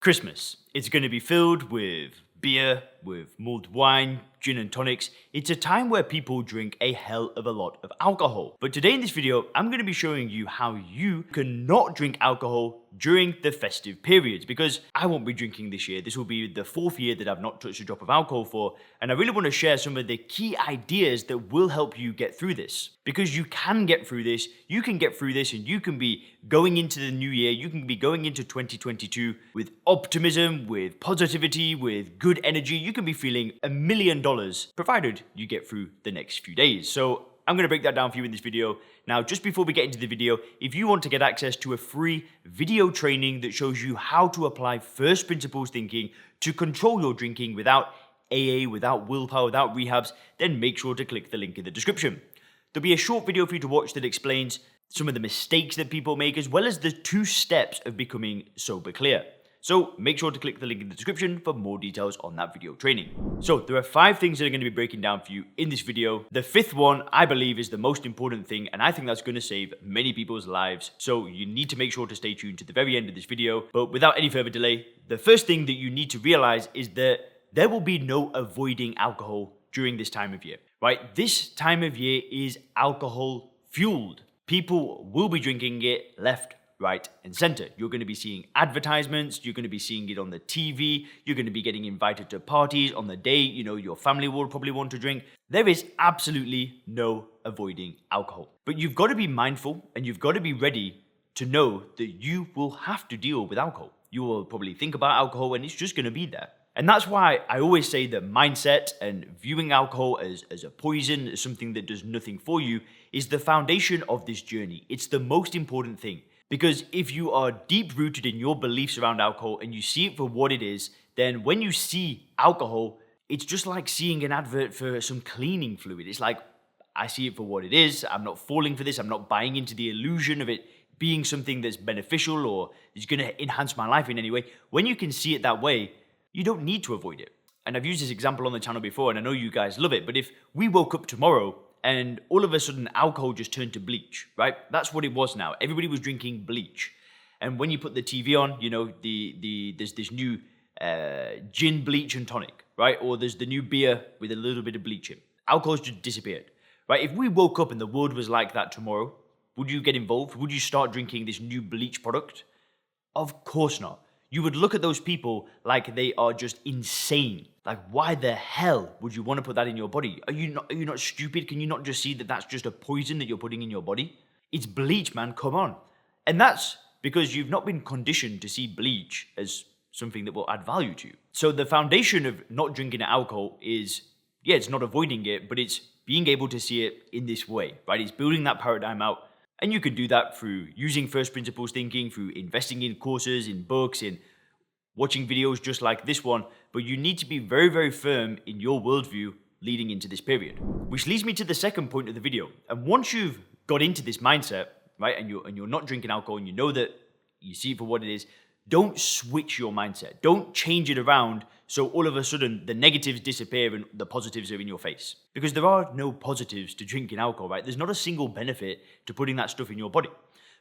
Christmas. It's going to be filled with beer, with mulled wine, gin and tonics. It's a time where people drink a hell of a lot of alcohol. But today in this video, I'm going to be showing you how you can not drink alcohol during the festive periods, because I won't be drinking this year. This will be the fourth year that I've not touched a drop of alcohol for, and I really want to share some of the key ideas that will help you get through this. Because you can get through this, you can get through this, and you can be going into the new year, you can be going into 2022 with optimism, with positivity, with good energy. You can be feeling $1 million, provided you get through the next few days. So I'm going to break that down for you in this video. Now, just before we get into the video, if you want to get access to a free video training that shows you how to apply first principles thinking to control your drinking without AA, without willpower, without rehabs, then make sure to click the link in the description. There'll be a short video for you to watch that explains some of the mistakes that people make, as well as the 2 steps of becoming sober clear. So make sure to click the link in the description for more details on that video training. So there are 5 things that I'm going to be breaking down for you in this video. The 5th one, I believe, is the most important thing, and I think that's going to save many people's lives. So you need to make sure to stay tuned to the very end of this video. But without any further delay, the first thing that you need to realize is that there will be no avoiding alcohol during this time of year, right? This time of year is alcohol fueled. People will be drinking it left, right, and center. You're going to be seeing advertisements, you're going to be seeing it on the TV, you're going to be getting invited to parties on the day, your family will probably want to drink. There is absolutely no avoiding alcohol. But you've got to be mindful and you've got to be ready to know that you will have to deal with alcohol. You will probably think about alcohol and it's just going to be there. And that's why I always say that mindset and viewing alcohol as a poison, as something that does nothing for you, is the foundation of this journey. It's the most important thing. Because if you are deep rooted in your beliefs around alcohol and you see it for what it is, then when you see alcohol, it's just like seeing an advert for some cleaning fluid. It's like, I see it for what it is. I'm not falling for this. I'm not buying into the illusion of it being something that's beneficial or is going to enhance my life in any way. When you can see it that way, you don't need to avoid it. And I've used this example on the channel before, and I know you guys love it, but if we woke up tomorrow and all of a sudden alcohol just turned to bleach, right? That's what it was now. Everybody was drinking bleach. And when you put the TV on, there's this new gin, bleach, and tonic, right? Or there's the new beer with a little bit of bleach in. Alcohol's just disappeared, right? If we woke up and the world was like that tomorrow, would you get involved? Would you start drinking this new bleach product? Of course not. You would look at those people like they are just insane. Like, why the hell would you want to put that in your body? Are you not stupid? Can you not just see that that's just a poison that you're putting in your body? It's bleach, man, come on. And that's because you've not been conditioned to see bleach as something that will add value to you. So the foundation of not drinking alcohol is, it's not avoiding it, but it's being able to see it in this way, right? It's building that paradigm out. And you can do that through using first principles thinking, through investing in courses, in books, in watching videos just like this one. But you need to be very, very firm in your worldview leading into this period. Which leads me to the second point of the video. And once you've got into this mindset, right, and you're not drinking alcohol and you know that you see it for what it is, don't switch your mindset. Don't change it around so all of a sudden the negatives disappear and the positives are in your face. Because there are no positives to drinking alcohol, right? There's not a single benefit to putting that stuff in your body.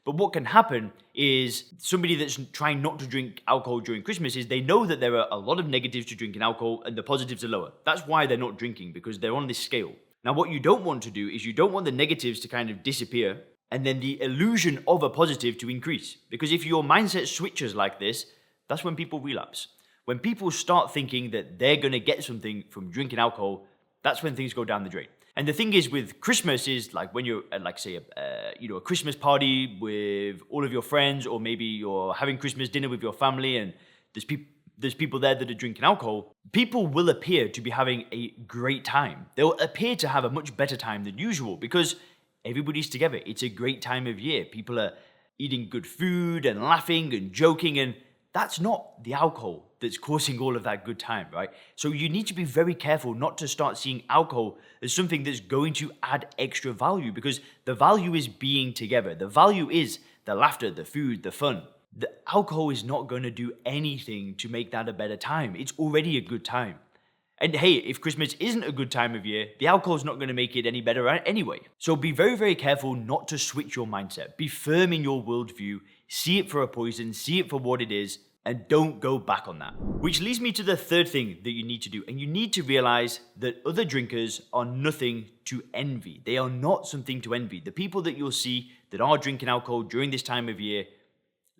But what can happen is somebody that's trying not to drink alcohol during Christmas is they know that there are a lot of negatives to drinking alcohol and the positives are lower. That's why they're not drinking, because they're on this scale. Now, what you don't want to do is you don't want the negatives to kind of disappear and then the illusion of a positive to increase. Because if your mindset switches like this, that's when people relapse. When people start thinking that they're going to get something from drinking alcohol, that's when things go down the drain. And the thing is with Christmas is like when you're at, like, say, a Christmas party with all of your friends, or maybe you're having Christmas dinner with your family and there's people there that are drinking alcohol, people will appear to be having a great time. They'll appear to have a much better time than usual because everybody's together. It's a great time of year. People are eating good food and laughing and joking, and that's not the alcohol that's causing all of that good time, right? So you need to be very careful not to start seeing alcohol as something that's going to add extra value, because the value is being together. The value is the laughter, the food, the fun. The alcohol is not going to do anything to make that a better time. It's already a good time. And hey, if Christmas isn't a good time of year, the alcohol's not going to make it any better anyway. So be very, very careful not to switch your mindset. Be firm in your worldview. See it for a poison. See it for what it is. And don't go back on that. Which leads me to the third thing that you need to do. And you need to realize that other drinkers are nothing to envy. They are not something to envy. The people that you'll see that are drinking alcohol during this time of year,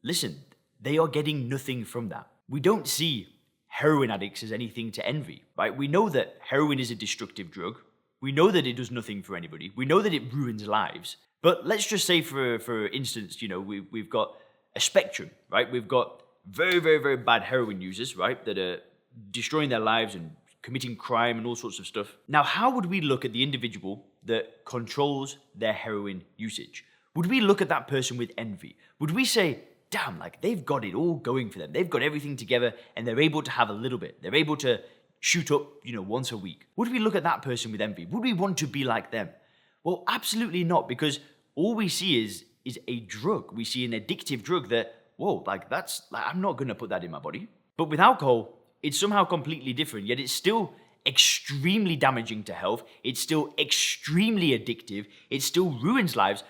listen, they are getting nothing from that. We don't see heroin addicts as anything to envy, right? We know that heroin is a destructive drug. We know that it does nothing for anybody. We know that it ruins lives. But let's just say, for instance, we've got a spectrum, right? We've got very, very, very bad heroin users, right, that are destroying their lives and committing crime and all sorts of stuff. Now, how would we look at the individual that controls their heroin usage? Would we look at that person with envy? Would we say, damn, like they've got it all going for them. They've got everything together and they're able to have a little bit. They're able to shoot up, once a week. Would we look at that person with envy? Would we want to be like them? Well, absolutely not, because all we see is a drug. We see an addictive drug that, whoa, I'm not going to put that in my body. But with alcohol, it's somehow completely different, yet it's still extremely damaging to health. It's still extremely addictive. It still ruins lives.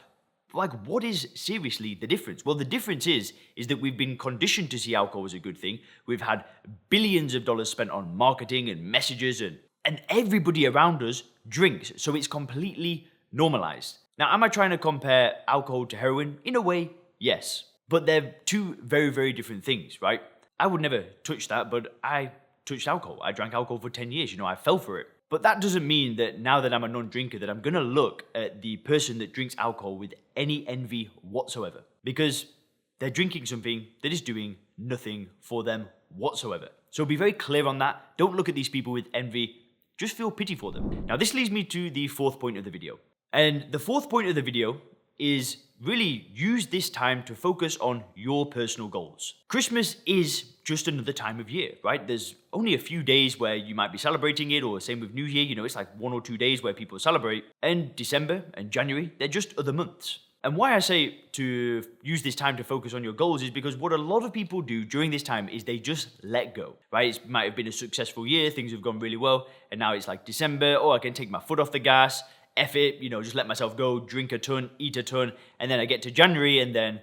Like, what is seriously the difference? Well, the difference is that we've been conditioned to see alcohol as a good thing. We've had billions of dollars spent on marketing and messages, and everybody around us drinks. So it's completely normalized. Now, am I trying to compare alcohol to heroin? In a way, yes. But they're two very, very different things, right? I would never touch that, but I touched alcohol. I drank alcohol for 10 years. I fell for it. But that doesn't mean that now that I'm a non-drinker that I'm going to look at the person that drinks alcohol with any envy whatsoever. Because they're drinking something that is doing nothing for them whatsoever. So be very clear on that. Don't look at these people with envy. Just feel pity for them. Now, this leads me to the fourth point of the video. And the fourth point of the video is really use this time to focus on your personal goals. Christmas is just another time of year, right? There's only a few days where you might be celebrating it, or same with New Year, it's like 1 or 2 days where people celebrate. And December and January, they're just other months. And why I say to use this time to focus on your goals is because what a lot of people do during this time is they just let go, right? It might have been a successful year, things have gone really well, and now it's like December, oh, I can take my foot off the gas, F it, just let myself go, drink a ton, eat a ton, and then I get to January and then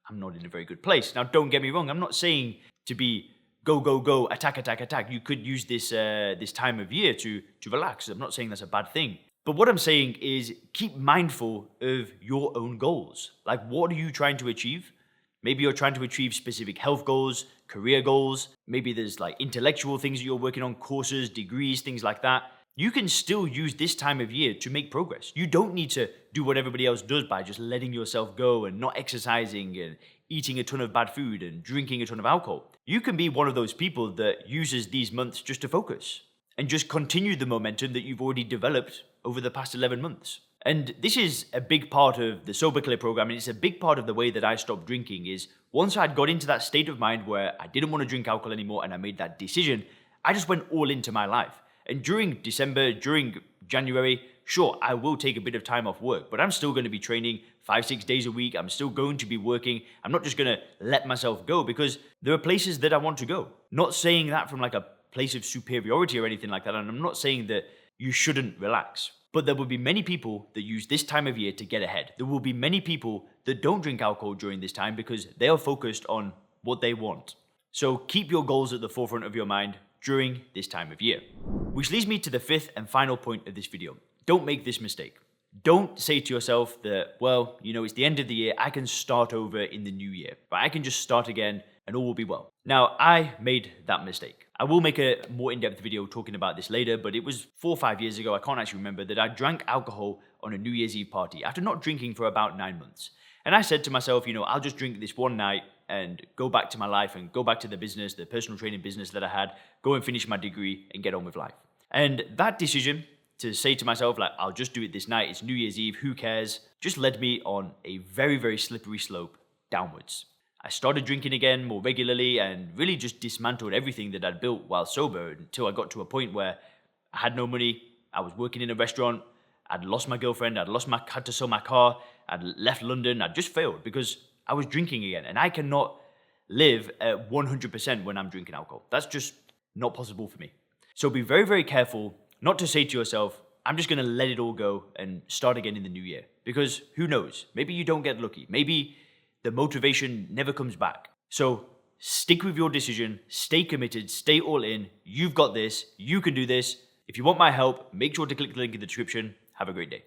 I'm not in a very good place. Now, don't get me wrong, I'm not saying to be go, go, go, attack, attack, attack. You could use this time of year to relax. I'm not saying that's a bad thing. But what I'm saying is keep mindful of your own goals. Like, what are you trying to achieve? Maybe you're trying to achieve specific health goals, career goals. Maybe there's like intellectual things that you're working on, courses, degrees, things like that. You can still use this time of year to make progress. You don't need to do what everybody else does by just letting yourself go and not exercising and eating a ton of bad food and drinking a ton of alcohol. You can be one of those people that uses these months just to focus and just continue the momentum that you've already developed over the past 11 months. And this is a big part of the Sober Clear program, and it's a big part of the way that I stopped drinking is once I'd got into that state of mind where I didn't want to drink alcohol anymore and I made that decision, I just went all into my life. And during December, during January, sure, I will take a bit of time off work, but I'm still going to be training 5-6 days a week. I'm still going to be working. I'm not just going to let myself go because there are places that I want to go. Not saying that from like a place of superiority or anything like that. And I'm not saying that you shouldn't relax. But there will be many people that use this time of year to get ahead. There will be many people that don't drink alcohol during this time because they are focused on what they want. So keep your goals at the forefront of your mind during this time of year. Which leads me to the fifth and final point of this video. Don't make this mistake. Don't say to yourself that, well, it's the end of the year, I can start over in the new year. But I can just start again and all will be well. Now, I made that mistake. I will make a more in-depth video talking about this later, but it was 4 or 5 years ago, I can't actually remember, that I drank alcohol on a New Year's Eve party after not drinking for about 9 months. And I said to myself, I'll just drink this one night and go back to my life and go back to the business, the personal training business that I had, go and finish my degree and get on with life. And that decision to say to myself, like, I'll just do it this night, it's New Year's Eve, who cares, just led me on a very, very slippery slope downwards. I started drinking again more regularly and really just dismantled everything that I'd built while sober until I got to a point where I had no money, I was working in a restaurant, I'd lost my girlfriend, had to sell my car, I'd left London, I'd just failed because I was drinking again. And I cannot live at 100% when I'm drinking alcohol. That's just not possible for me. So be very, very careful not to say to yourself, I'm just going to let it all go and start again in the new year. Because who knows? Maybe you don't get lucky. Maybe the motivation never comes back. So Stick with your decision, stay committed, stay all in. You've got this, you can do this. If you want my help, make sure to click the link in the description. Have a great day.